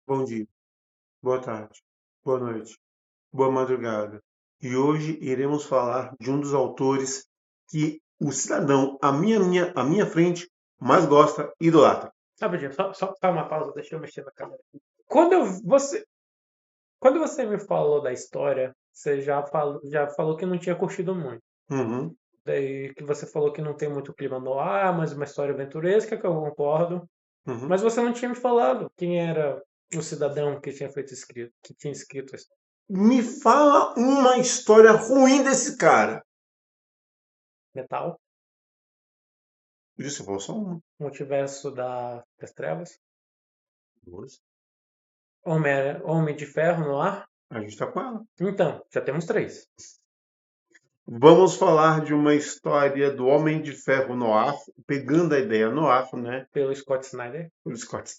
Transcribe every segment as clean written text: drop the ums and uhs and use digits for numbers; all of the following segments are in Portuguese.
Bom dia, boa tarde, boa noite, boa madrugada. E hoje iremos falar de um dos autores que o cidadão à minha frente mais gosta e idolatra. Rapidinho, só uma pausa, deixa eu mexer na câmera. Quando eu, você, quando você me falou da história, você já falou que não tinha curtido muito. Uhum, Daí que você falou que não tem muito clima no ar, mas uma história aventuresca, que eu concordo. uhum. Mas você não tinha me falado quem era o cidadão que tinha escrito a história. Me fala uma história ruim desse cara. Metal, Isso, vou só uma. Multiverso das Trevas, Duas. Homem de Ferro no ar. A gente tá com ela. Então, já temos três. Vamos falar de uma história do Homem de Ferro Noir, pegando a ideia Noir, né? Pelo Scott Snyder. O Scott.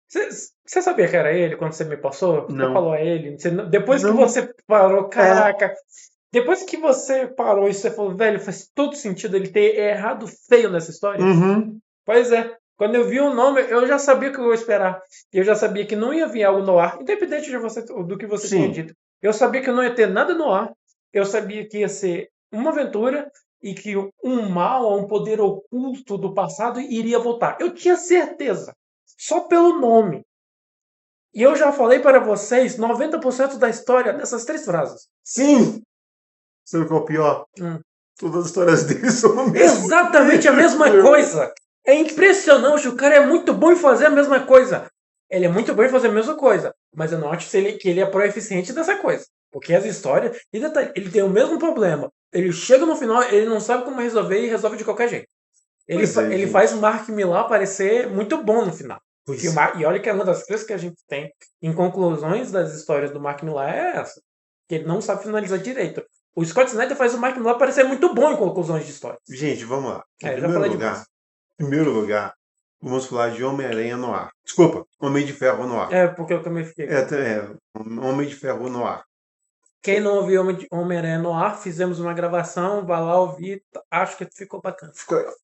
Você sabia que era ele quando você me passou? Você Não, falou ele. Depois que não. você parou, É. caraca. Depois que você parou e você falou, velho, faz todo sentido ele ter errado feio nessa história. Uhum. Pois é. Quando eu vi o nome, eu já sabia o que eu ia esperar. Eu já sabia que não ia vir algo no ar, independente do que você tinha Sim, dito. Eu sabia que não ia ter nada no ar. Eu sabia que ia ser uma aventura e que um mal, um poder oculto do passado iria voltar. Eu tinha certeza. Só pelo nome. E eu já falei para vocês 90% da história nessas três frases. sim. Sabe qual é o pior? Hum. Todas as histórias dele são o mesmo Exatamente a mesma nível. coisa. É impressionante, o cara é muito bom em fazer a mesma coisa. Ele é muito bom em fazer a mesma coisa, mas eu não acho que ele é proeficiente dessa coisa. Porque as histórias. E detalhe, ele tem o mesmo problema. Ele chega no final, ele não sabe como resolver e resolve de qualquer jeito. Pois é, Ele faz o gente. Mark Millar parecer muito bom no final. Pois é. E olha que é uma das coisas que a gente tem em conclusões das histórias do Mark Millar é essa. Que ele não sabe finalizar direito. O Scott Snyder faz o Mark Millar parecer muito bom em conclusões de histórias. Gente, vamos lá. É, já falei demais. Em primeiro lugar, vamos falar de Homem-Aranha no ar. Desculpa, Homem de Ferro no ar. É, porque eu também fiquei. Homem de Ferro no ar. Quem não ouviu Homem-Aranha no ar, fizemos uma gravação, vai lá ouvir, acho que ficou bacana.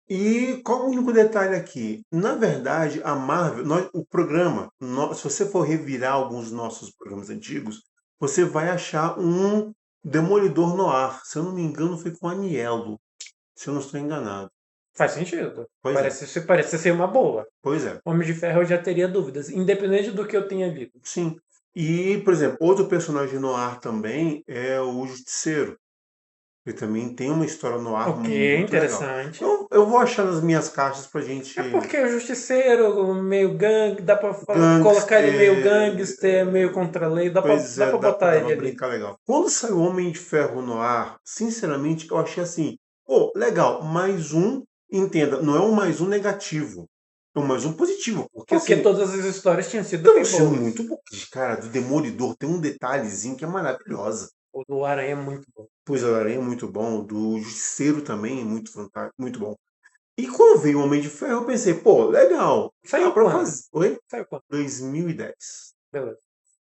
E qual o único detalhe aqui? Na verdade, a Marvel, o programa, se você for revirar alguns dos nossos programas antigos, você vai achar um Demolidor no ar. Se eu não me engano, foi com Aniello, se eu não estou enganado. Faz sentido. Pois é, Parece ser uma boa. pois é. Homem de Ferro eu já teria dúvidas, independente do que eu tenha lido. Sim. E, por exemplo, outro personagem no ar também é o Justiceiro. Ele também tem uma história no ar Ok, muito legal. interessante. Eu vou achar nas minhas caixas pra É gente. porque o Justiceiro, meio gangue, dá pra colocar ele meio Gangster. gangster, meio contra a lei, Pois dá é, pra botar dá ele pra ali. brincar legal. Quando saiu Homem de Ferro no ar, sinceramente, eu achei assim, pô, legal, mais um, entenda, não é um mais um negativo, é um mais um positivo, porque Porque assim, todas as histórias tinham sido estão bem sendo boas. muito bons. Cara, do Demolidor tem um detalhezinho que é maravilhosa. O do Aranha é muito bom. Pois a Aranha é muito bom, do Justiceiro também é muito fantástico, muito bom. E quando veio o Homem de Ferro, eu pensei, pô, legal, dá Saiu pra quando? fazer. Oi? Saiu quando? 2010. Beleza.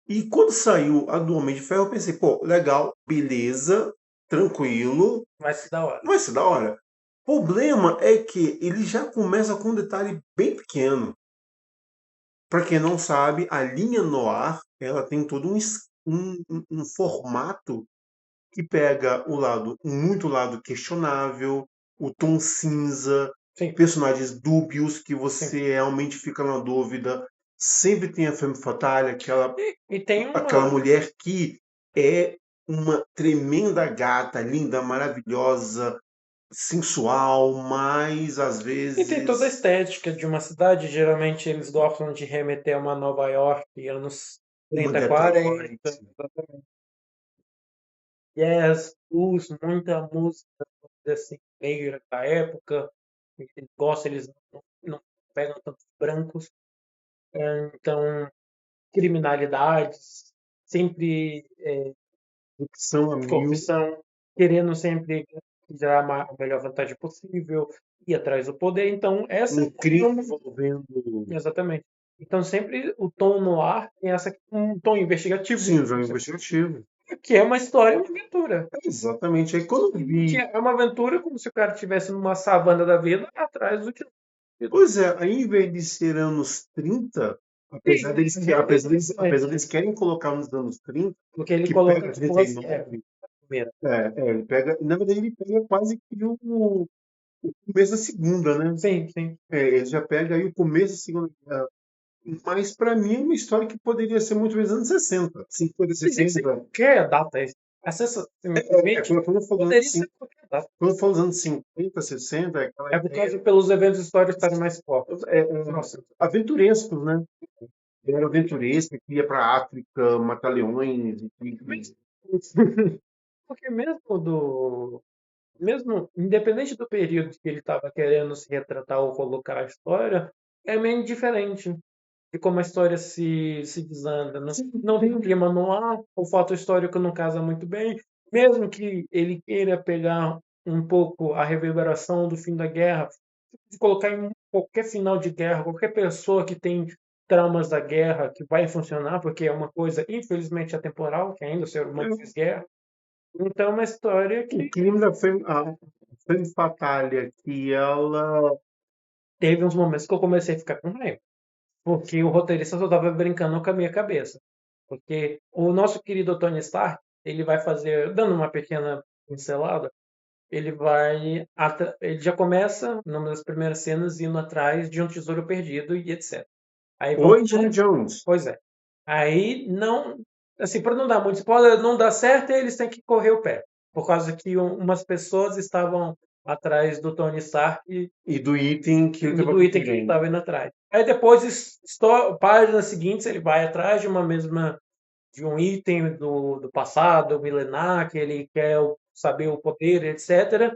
E quando saiu a do Homem de Ferro, eu pensei, pô, legal, beleza, tranquilo, Vai ser da hora. vai ser da hora. O problema é que ele já começa com um detalhe bem pequeno. Para quem não sabe, a linha Noir, ela tem todo um formato que pega o lado, muito lado questionável, o tom cinza, Sim, personagens dúbios que sim. você realmente fica na dúvida. Sempre tem a Femme Fatale, E tem aquela uma. mulher que é uma tremenda gata, linda, maravilhosa, sensual, mas às E tem toda a vezes estética de uma cidade. Geralmente eles gostam de remeter a uma Nova York, anos uma 30, Detroit. 40. Exatamente. Jazz, blues, muita música, vamos dizer assim, negra da época. Eles gostam, eles não pegam tantos brancos. Então, criminalidades, sempre Ficção a mil, corrupção, querendo sempre gerar a melhor vantagem possível, ir atrás do poder. Então, essa um é crime uma. envolvendo. Exatamente. Então, sempre o tom no ar tem um tom investigativo, Sim, o jogo investigativo. que é uma história, uma aventura. Exatamente. Aí quando eu vi. É uma aventura como se o cara estivesse numa savana da vida atrás do tesouro. Pois é, aí em vez de ser anos 30, Apesar deles, apesar deles querem colocar nos anos 30, Porque ele que coloca pega tipo assim, 39, a primeira. ele pega, na verdade ele pega quase que o começo da segunda, né? Sim, sim. Ele já pega aí o começo da segunda guerra. Mas para mim é uma história que poderia ser muito mais anos 60, 50, Sim, sim, sim. 60. Qualquer data. Essa, simplesmente, Quando eu falo poderia ser qualquer data. quando eu falo dos anos 50, 60, é aquela É por ideia causa pelos eventos históricos estarem mais próximos. aventurescos, né? Ele era aventuresco, que ia para a África, matar leões. Porque mesmo independente do período que ele estava querendo se retratar ou colocar a história, é meio diferente de como a história se desanda. Não tem um clima no ar, o fato histórico não casa muito bem, mesmo que ele queira pegar um pouco a reverberação do fim da guerra, de colocar em qualquer final de guerra, qualquer pessoa que tem traumas da guerra, que vai funcionar, porque é uma coisa, infelizmente, atemporal, que ainda o ser humano fez guerra. Então, é uma história O que clima da Femme Fatale, que ela. teve uns momentos que eu comecei a ficar com raiva, porque o roteirista só estava brincando com a minha cabeça. Porque o nosso querido Tony Stark, ele vai fazer, dando uma pequena pincelada, ele já começa, numa das primeiras cenas, indo atrás de um tesouro perdido e etc. Aí Oi, vamos, Indiana Jones. pois é. Aí não, assim, para não dar muito spoiler, não dá certo, eles têm que correr o pé, por causa que umas pessoas estavam atrás do Tony Stark E do item que ele e estava do item que ele procurando. estava indo atrás. Aí depois, páginas seguintes, ele vai atrás de um item do passado, milenar, que ele quer saber o poder, etc.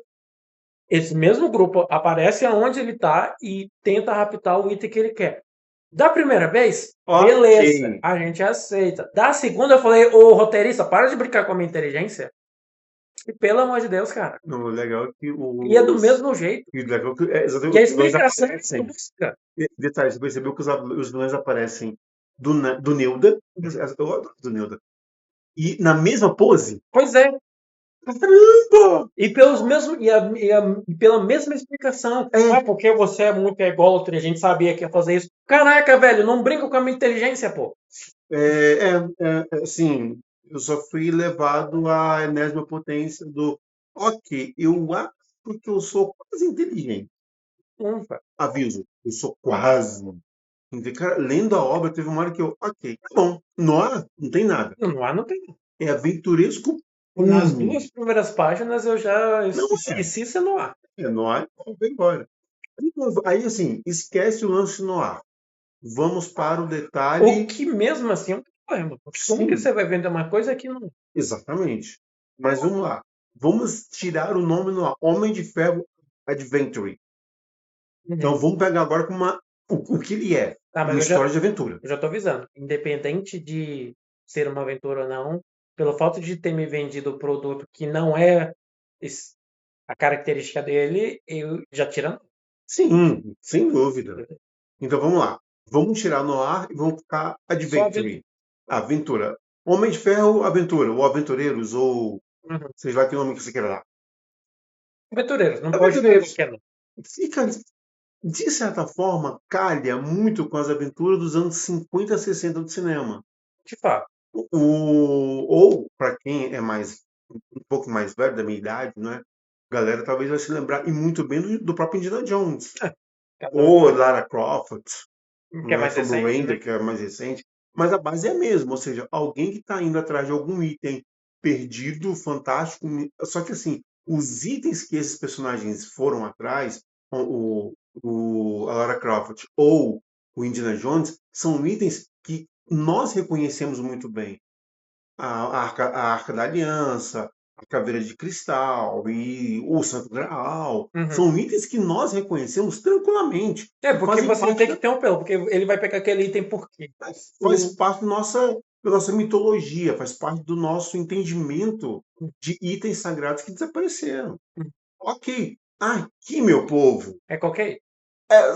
Esse mesmo grupo aparece aonde ele está e tenta raptar o item que ele quer. Da primeira vez, Ok. beleza, a gente aceita. Da segunda, eu falei, ô roteirista, para de brincar com a minha inteligência. E pelo amor de Deus, cara. O legal é que E é do mesmo jeito. e o legal é que, E a exatamente, os vilões explicação é aparecem. música. Detalhe, você percebeu que os vilões aparecem do Neuda. Eu adoro do Neuda. E na mesma pose. Pois é. Caramba! E pelos mesmos e pela mesma explicação. Ah, É, porque você é muito ególatra e a gente sabia que ia fazer isso. Caraca, velho, não brinca com a minha inteligência, pô. assim, eu só fui levado à enésima potência do ok, eu acho que eu sou quase inteligente. Velho. Aviso, eu sou quase. Cara, lendo a obra, teve uma hora que eu, ok, tá bom, Noir não tem nada. Não há, não tem. É aventuresco Nas puro. duas primeiras páginas eu já Não é. esqueci se não há. É Noir, vai embora. Aí, assim, esquece o lance Noir. Vamos para o O detalhe. que mesmo assim é um problema. Porque como que Sim, você vai vender uma coisa que não. exatamente. Mas vamos lá. Vamos tirar o nome no Homem de Ferro Adventure. Então Uhum. vamos pegar agora como o que ele é. Tá, mas Uma história de aventura. eu já tô avisando. Independente de ser uma aventura ou não, pelo fato de ter me vendido o produto que não é es- a característica dele, eu já tirando. Sim, sem dúvida. Então vamos lá. Vamos tirar no ar e vamos ficar Só aventura. Adventure. Aventura. Homem de Ferro, Aventura. Ou Aventureiros, ou Uhum. seja lá que nome que você queira dar. Aventureiros, não pode ser Aventureiros. qualquer não. Fica, de certa forma, calha muito com as aventuras dos anos 50, 60 do cinema. De fato. Ou, para quem é mais um pouco mais velho da minha idade, né? A galera talvez vai se lembrar, e muito bem, do próprio Indiana Jones. É, cada um Ou Lara Croft, que é né? mais Tomb recente, né? Raider, que é mais recente. Mas a base é a mesma, ou seja, alguém que está indo atrás de algum item perdido, fantástico. Só que assim, os itens que esses personagens foram atrás, a Lara Croft ou o Indiana Jones, são itens que nós reconhecemos muito bem. A Arca da Aliança, a Caveira de Cristal e o Santo Graal. Uhum. São itens que nós reconhecemos tranquilamente, É, que porque fazem você parte tem que ter um pelo, porque ele vai pegar aquele item por quê? faz O- parte da nossa mitologia, faz parte do nosso entendimento de itens sagrados que desapareceram. Ok. Aqui, meu povo, É qualquer.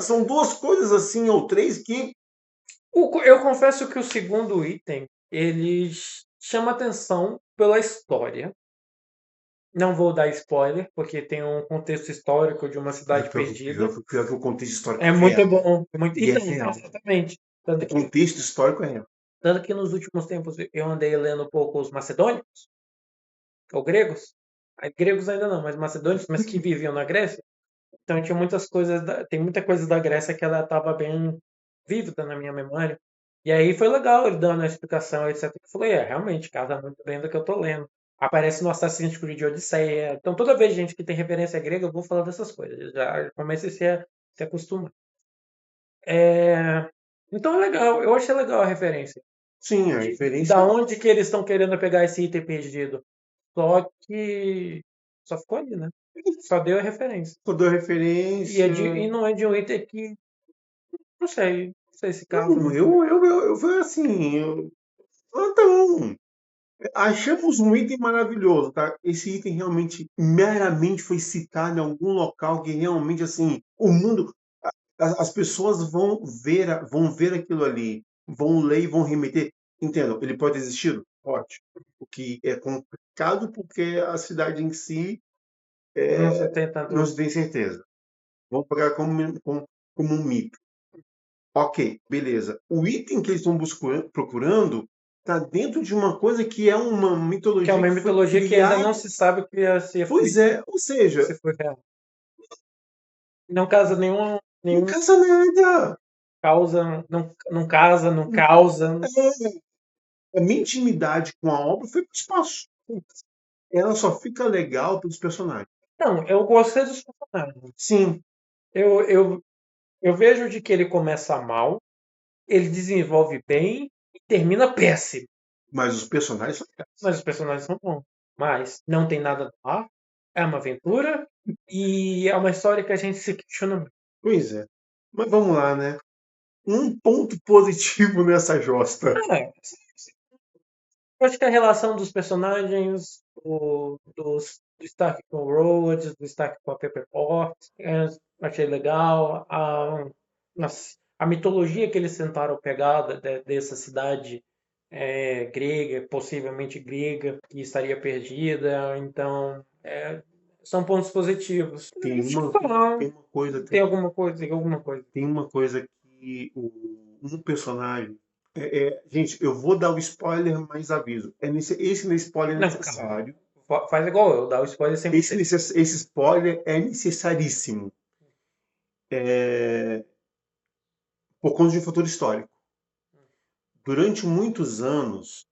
são duas coisas assim, ou três, que. Eu confesso que o segundo item, ele chama atenção pela história. Não vou dar spoiler, porque tem um contexto histórico de uma cidade Pior, perdida. pior que o contexto histórico É é muito real. bom. Muito. E é Então, real. exatamente. Tanto O que, contexto histórico é real. tanto que nos últimos tempos eu andei lendo um pouco os macedônicos, ou gregos. Gregos ainda não, mas macedônicos, mas que viviam na Grécia. Então tinha muitas coisas, tem muita coisa da Grécia que ela estava bem vívida na minha memória. E aí foi legal ele dando a explicação, etc. Eu falei, realmente, casa muito bem do que eu tô lendo. Aparece no Assassin's Creed Odisseia. Então toda vez, gente, que tem referência grega, eu vou falar dessas coisas. Eu já comecei a se acostumar. É, Então é legal, eu achei legal a referência. Sim, a Da referência onde que eles estão querendo pegar esse item perdido? Só que só ficou ali, né? Só deu a referência. toda E referência. não é de um item que, não sei se casa Não, muito bem. eu fui assim. Então, achamos um item maravilhoso, tá? Esse item realmente, meramente foi citado em algum local que realmente, assim, o mundo, as pessoas vão ver aquilo ali, vão ler e vão remeter. Entendam, ele pode ter existido? Pode. O que é complicado porque a cidade em si Não se tem não tanto. se tem certeza. Vamos pegar como um mito. Ok, beleza. O item que eles estão procurando está dentro de uma coisa que é uma Que é mitologia uma que foi mitologia que ainda não criada. se sabe Pois é, ou seja, se foi real. Não casa não nenhum casa nada. causa, não casa, não causa. A minha intimidade com a obra foi para o espaço. Ela só fica legal pelos personagens. Não, eu gostei dos personagens. Sim, Eu, eu, eu vejo de que ele começa mal, ele desenvolve bem e termina péssimo. mas os personagens são legais. Mas os personagens são bons. Mas não tem nada no ar, é uma aventura e é uma história que a gente se questiona muito. Pois é. Mas vamos lá, né? Um ponto positivo nessa josta. É, eu acho que a relação dos personagens, do Stark com o Rhodes, do Stark com a Pepper Potts, achei legal. A mitologia que eles tentaram pegar dessa cidade grega, possivelmente grega, que estaria perdida. Então, são pontos positivos. Tem Acho que uma, só. tem uma coisa, Tem alguma coisa, tem alguma coisa. tem uma coisa que um personagem. Gente, eu vou dar o spoiler, mas aviso. Esse spoiler é Não, calma. necessário. Faz igual eu, dá o spoiler sem você. Esse spoiler é necessaríssimo. É, por conta de um fator histórico. Durante muitos anos,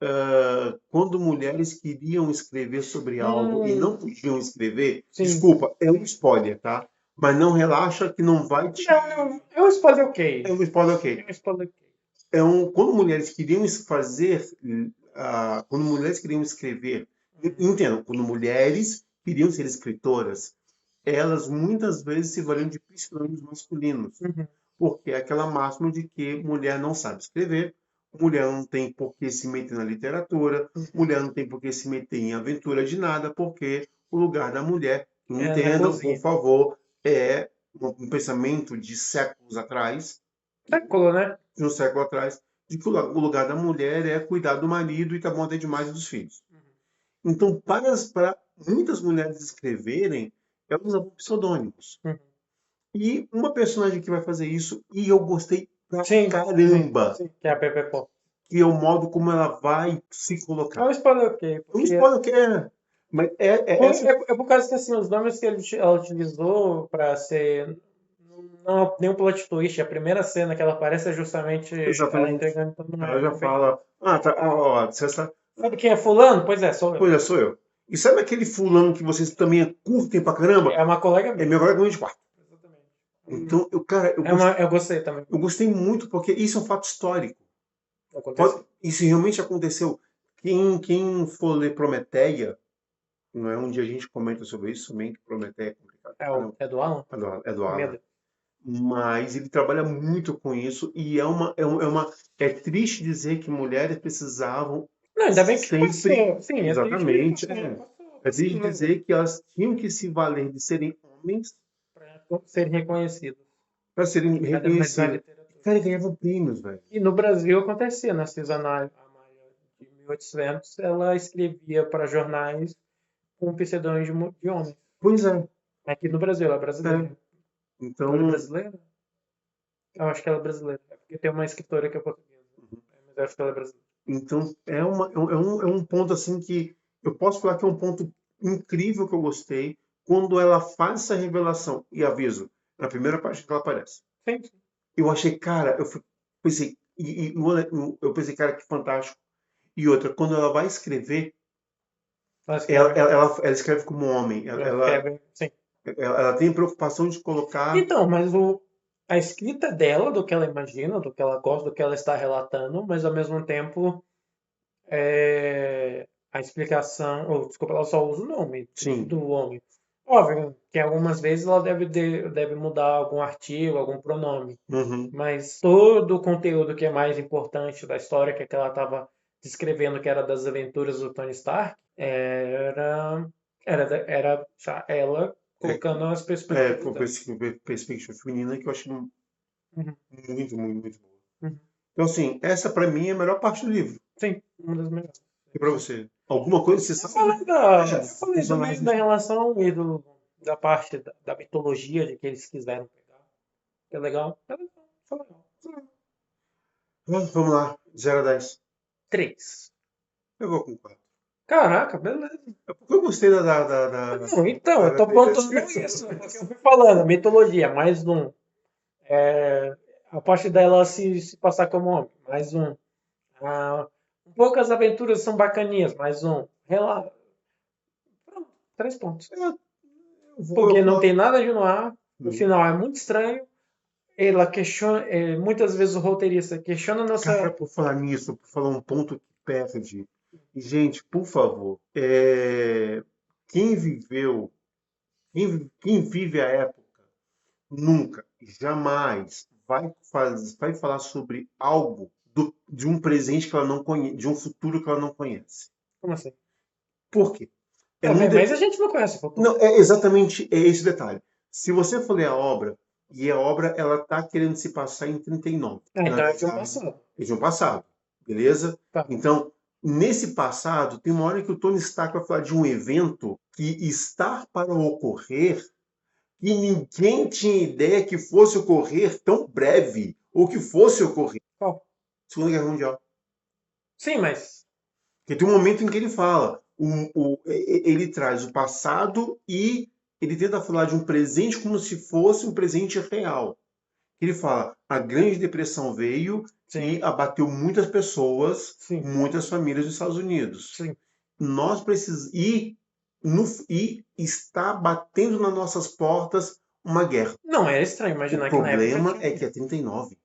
quando mulheres queriam escrever sobre algo e não podiam escrever, Sim. desculpa, é um spoiler, tá? Mas não relaxa que não vai te. Não. É um spoiler ok. É um spoiler É ok. um spoiler ok. Quando mulheres queriam fazer, quando mulheres queriam escrever, entendam, quando mulheres queriam ser escritoras, elas muitas vezes se valiam de pseudônimos masculinos, Uhum. porque é aquela máxima de que mulher não sabe escrever, mulher não tem por que se meter na literatura, mulher não tem por que se meter em aventura de nada, porque o lugar da mulher, É na entendam, por cozinha. favor, é um pensamento de séculos atrás, Século, né? de um século atrás, de que o lugar da mulher é cuidar do marido e tá bom até demais dos filhos. Então, para muitas mulheres escreverem, elas usam pseudônimos. Uhum. E uma personagem que vai fazer isso, e eu gostei pra Sim, sim, caramba, sim. Que é a Pepe Pop. que é o modo como ela vai se É um colocar. spoiler ok, Um porque spoiler que é, mas essa. é por causa que assim, os nomes que ela utilizou pra ser. Não é nenhum plot twist. A primeira cena que ela aparece é justamente ela Exatamente. entregando, então não Ela é, já é bem. fala, tá, ó, você. Sabe quem é fulano? Pois é, sou eu. Pois é, sou eu. E sabe aquele fulano que vocês também curtem pra caramba? É uma colega É minha. meu colega de quarto. Exatamente. Então, cara, Eu gostei também. eu gostei muito porque isso é um fato histórico. Aconteceu. Isso realmente aconteceu. Quem for ler Prometeia, não é um dia a gente comenta sobre isso também, que Prometeia é complicado. É, Ah, não, é do Alan? é do Alan. Medo. Mas ele trabalha muito com isso e é triste dizer que mulheres precisavam Não, ainda bem que sempre, passou. Sim, é triste, mas exatamente, passou. é Passou. triste dizer que elas tinham que se valer de serem homens Para serem reconhecidos. para serem Mas na reconhecidas. literatura. Cara, ele ganhava prêmios, velho. E no Brasil acontecia, na Cisana Amália de 1800, ela escrevia para jornais com pseudônimos de homem. Pois é, Aqui no Brasil, ela é é. brasileira. Ela é Então, brasileira? Eu acho que ela é brasileira. Porque tem uma escritora que é portuguesa, mas eu acho que ela é brasileira. Então, é um ponto assim que eu posso falar que é um ponto incrível que eu gostei quando ela faz essa revelação. E aviso, na primeira parte que ela aparece. Sim, sim. Eu achei, cara, pensei, eu pensei, cara, que fantástico. E outra, quando ela vai escrever, Ela ela, escreve, ela, ela- ela escreve como homem. Ela, ela ela, escreve, sim. ela tem preocupação de colocar. Então, mas a escrita dela, do que ela imagina, do que ela gosta, do que ela está relatando, mas ao mesmo tempo a explicação, ou desculpa, ela só usa o nome Sim. do homem. Óbvio que algumas vezes ela deve mudar algum artigo, algum pronome, Uhum. mas todo o conteúdo que é mais importante da história que ela estava descrevendo, que era das aventuras do Tony Stark, era ela É, colocando as com perspectivas dela. perspectiva feminina que eu acho Uhum, muito, muito, muito boa. uhum. Então, assim, essa pra mim é a melhor parte do livro. Sim, uma das melhores. E pra você? Alguma coisa você sabe? Eu Os falei também personagens. da relação e da parte da mitologia de que eles quiseram pegar. Que é legal. É legal, foi legal. Vamos lá, 0 a 10. 3. Eu vou com 4. Caraca, beleza. É porque eu gostei Não, então, eu tô da pontuando descrição. isso. Porque eu fui falando, mitologia, mais um. A parte dela se passar como homem, mais um. Ah, um pouco as aventuras são bacaninhas, mais um. Pronto, 3 pontos. Eu Porque não tem coloco. nada de noir, o final é muito estranho. Ela questiona, muitas vezes o roteirista questiona a Cara, nossa. por falar nisso, por falar um ponto que perde. Gente, por favor, quem viveu, quem vive a época, nunca, jamais vai falar sobre algo de um presente que ela não conhece, de um futuro que ela não conhece. Como assim? Por quê? É É, muito, mas a gente não conhece o futuro. não, é exatamente esse o detalhe. Se você for ler a obra, e a obra ela tá querendo se passar em 39, Ah, na então é de um verdade, passado. é de um passado, beleza? Tá. Então, nesse passado, tem uma hora que o Tony Stark vai falar de um evento que está para ocorrer e ninguém tinha ideia que fosse ocorrer tão breve, ou que fosse ocorrer. Qual? Segunda Guerra Mundial. Sim, mas. Porque tem um momento em que ele fala, ele traz o passado e ele tenta falar de um presente como se fosse um presente real. Ele fala, a Grande Depressão veio e Sim, abateu muitas pessoas, sim, muitas famílias dos Estados Unidos. sim. Nós precisamos e está batendo nas nossas portas uma guerra. Não, era estranho O imaginar que na época problema tinha. é que é 39.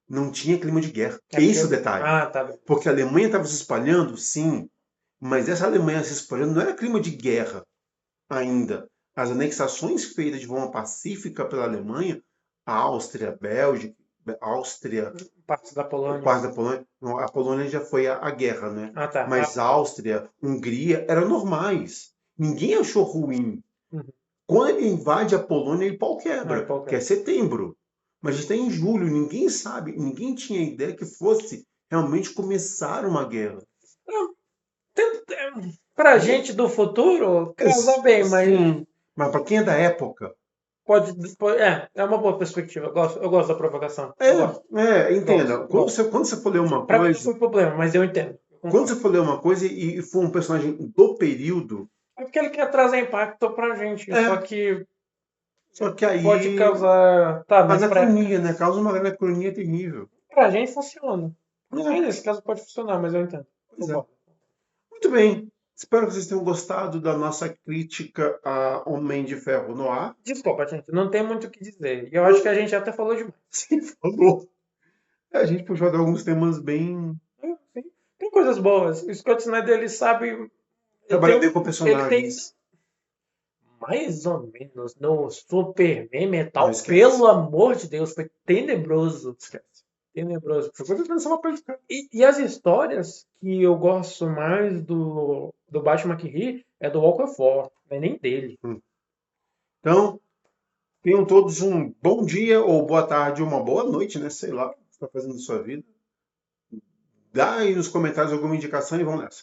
Não tinha clima de guerra. É porque. Esse é o detalhe. Ah, tá bem. Porque a Alemanha estava se espalhando, sim, mas essa Alemanha se espalhando não era clima de guerra ainda. As anexações feitas de forma pacífica pela Alemanha, a Áustria, Bélgica, Áustria, Partes da Polônia. parte da Polônia, não, a Polônia já foi a guerra, né? Ah, tá. Mas Áustria, Hungria eram normais. Ninguém achou ruim. Uhum. Quando ele invade a Polônia, ele pau Ah, quebra, qual que que é? é setembro. Mas a gente está em julho, ninguém sabe, ninguém tinha ideia que fosse realmente começar uma guerra. Não, pra gente do futuro, casa bem, mas Sim, mas para quem é da época, é uma boa perspectiva. Eu gosto da provocação. Eu gosto. entenda. Gosto, gosto. Quando você for ler uma Pra mim não coisa, foi problema, mas eu entendo. Eu quando concordo. você for ler uma coisa e for um personagem do período, É porque ele quer trazer impacto pra gente, só é, que só que pode aí causar. Tá, mas pra época. anacronia, né? Causa uma anacronia terrível. Pra gente funciona. Aí É, nesse caso pode funcionar, mas eu entendo. pois é. Concordo. Muito bem. Espero que vocês tenham gostado da nossa crítica a Homem de Ferro no ar. Desculpa, gente, não tem muito o que dizer. E eu acho que a gente até falou demais. Sim, falou. A gente puxou de alguns temas bem. Sim. Tem coisas boas. O Scott Snyder, ele sabe. Ele Trabalha tem, bem com ele tem personagens. mais ou menos no Superman Não Metal. esquece. Pelo amor de Deus, foi tenebroso. Esquece. Tenebroso. Só coisa pensar uma coisa, cara. E as histórias que eu gosto mais do Batman que ri é do Walker Four, não é nem dele. Então, tenham todos um bom dia, ou boa tarde, ou uma boa noite, né? Sei lá o que você está fazendo na sua vida. Dá aí nos comentários alguma indicação e vamos nessa.